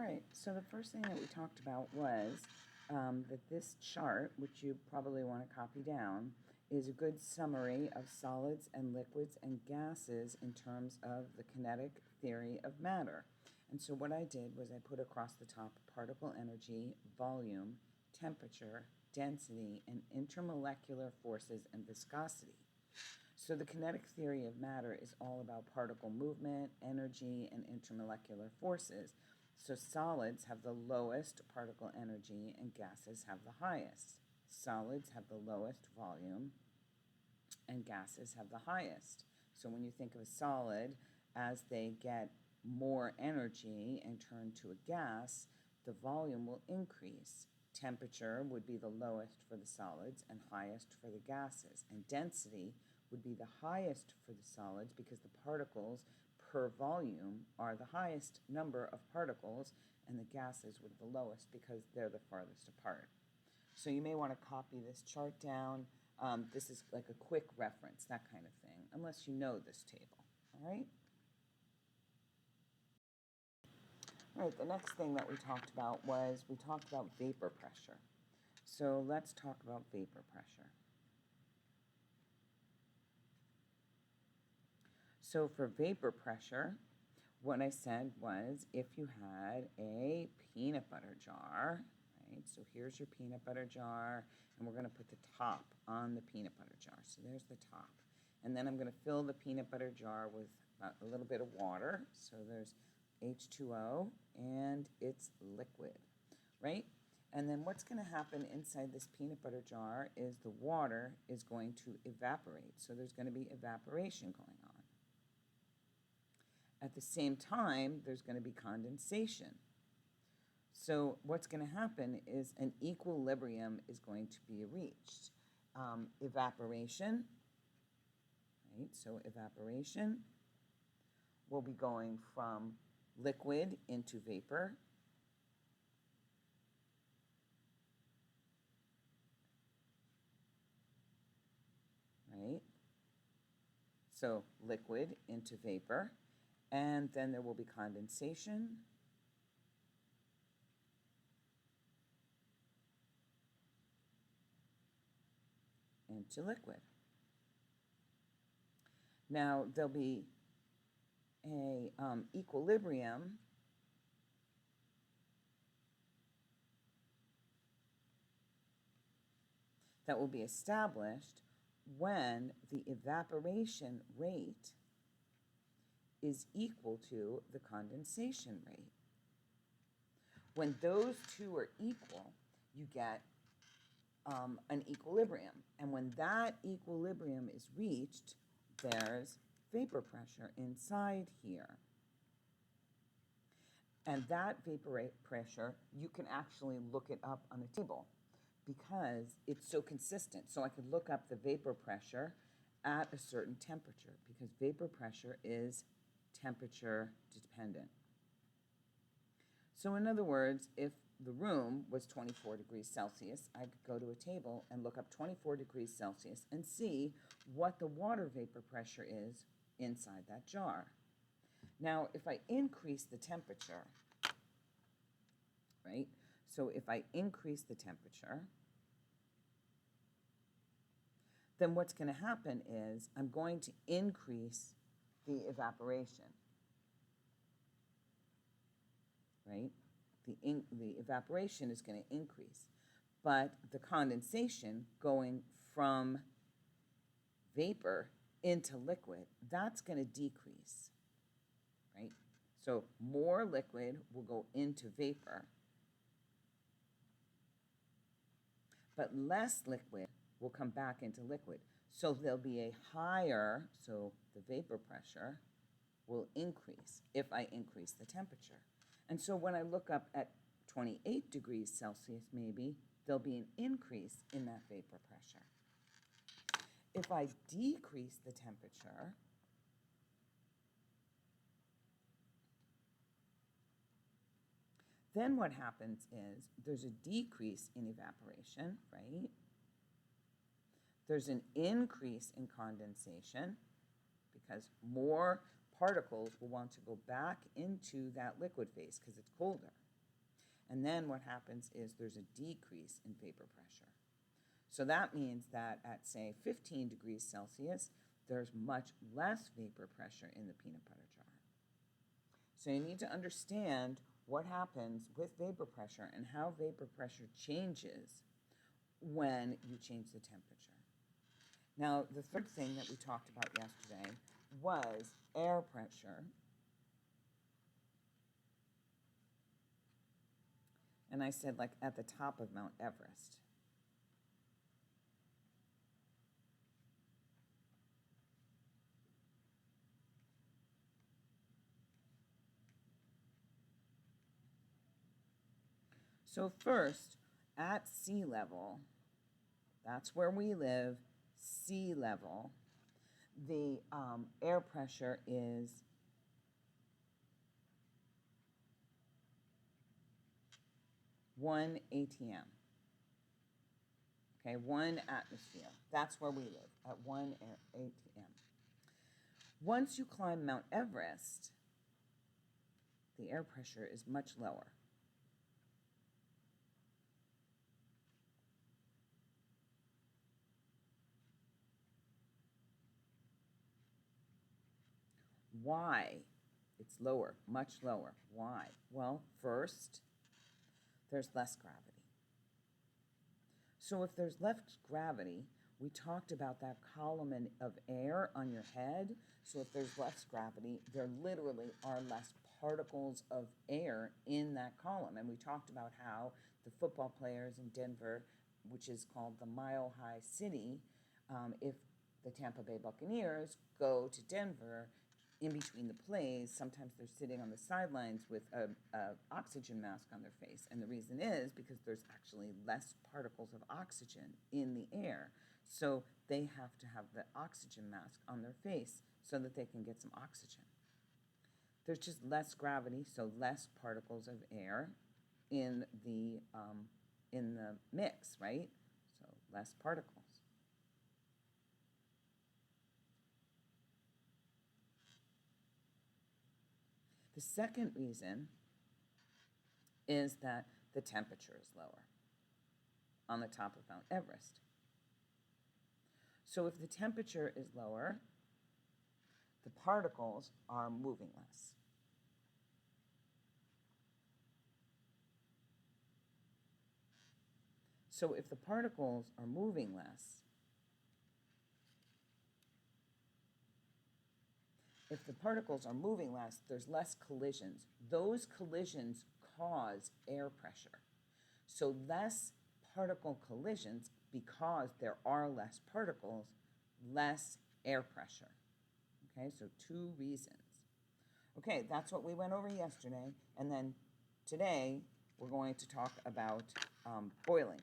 right, so the first thing that we talked about was that this chart, which you probably want to copy down, is a good summary of solids and liquids and gases in terms of the kinetic theory of matter. And so what I did was I put across the top particle energy, volume, temperature, density, and intermolecular forces and viscosity. So the kinetic theory of matter is all about particle movement, energy, and intermolecular forces. So solids have the lowest particle energy and gases have the highest. Solids have the lowest volume and gases have the highest. So when you think of a solid, as they get more energy and turn to a gas, the volume will increase. Temperature would be the lowest for the solids and highest for the gases. And density would be the highest for the solids because the particles per volume are the highest number of particles, and the gases would be the lowest because they're the farthest apart. So you may want to copy this chart down. This is like a quick reference, that kind of thing, unless you know this table, all right? All right, the next thing that we talked about was we talked about vapor pressure. So let's talk about vapor pressure. So for vapor pressure, what I said was if you had a peanut butter jar, right? So here's your peanut butter jar, and we're going to put the top on the peanut butter jar. So there's the top. And then I'm going to fill the peanut butter jar with a little bit of water. So there's H2O, and it's liquid, right? And then what's going to happen inside this peanut butter jar is the water is going to evaporate. So there's going to be evaporation going on. At the same time, there's going to be condensation. So what's going to happen is an equilibrium is going to be reached. Evaporation, right? So evaporation will be going from liquid into vapor. Right? So liquid into vapor. And then there will be condensation. Into liquid. Now there'll be a equilibrium that will be established when the evaporation rate is equal to the condensation rate. When those two are equal, you get an equilibrium. And when that equilibrium is reached, there's vapor pressure inside here. And that vapor pressure, you can actually look it up on a table because it's so consistent. So I could look up the vapor pressure at a certain temperature because vapor pressure is temperature dependent. So in other words, if the room was 24 degrees Celsius, I could go to a table and look up 24 degrees Celsius and see what the water vapor pressure is inside that jar. Now, if I increase the temperature, right? So if I increase the temperature, then what's going to happen is I'm going to increase the evaporation, right? The evaporation is going to increase, but the condensation going from vapor into liquid, that's going to decrease, right? So more liquid will go into vapor, but less liquid will come back into liquid. So there'll be a higher, so the vapor pressure will increase if I increase the temperature. And so when I look up at 28 degrees Celsius maybe, there'll be an increase in that vapor pressure. If I decrease the temperature, then what happens is there's a decrease in evaporation, right? There's an increase in condensation because more particles will want to go back into that liquid phase because it's colder. And then what happens is there's a decrease in vapor pressure. So that means that at, say, 15 degrees Celsius, there's much less vapor pressure in the peanut butter jar. So you need to understand what happens with vapor pressure and how vapor pressure changes when you change the temperature. Now, the third thing that we talked about yesterday was air pressure. And I said, like, at the top of Mount Everest. So first, at sea level, that's where we live, sea level, the air pressure is 1 ATM. Okay, 1 atmosphere. That's where we live, at 1 ATM. Once you climb Mount Everest, the air pressure is much lower. Why? It's lower, much lower. Why? Well, first, there's less gravity. So if there's less gravity, we talked about that column of air on your head. So if there's less gravity, there literally are less particles of air in that column. And we talked about how the football players in Denver, which is called the Mile High City, if the Tampa Bay Buccaneers go to Denver, in between the plays, sometimes they're sitting on the sidelines with an oxygen mask on their face. And the reason is because there's actually less particles of oxygen in the air. So they have to have the oxygen mask on their face so that they can get some oxygen. There's just less gravity, so less particles of air in the mix, right? So less particles. The second reason is that the temperature is lower on the top of Mount Everest. So if the temperature is lower, the particles are moving less. So if the particles are moving less, there's less collisions. Those collisions cause air pressure. So less particle collisions because there are less particles, less air pressure. Okay, so 2 reasons. Okay, that's what we went over yesterday. And then today, we're going to talk about boiling.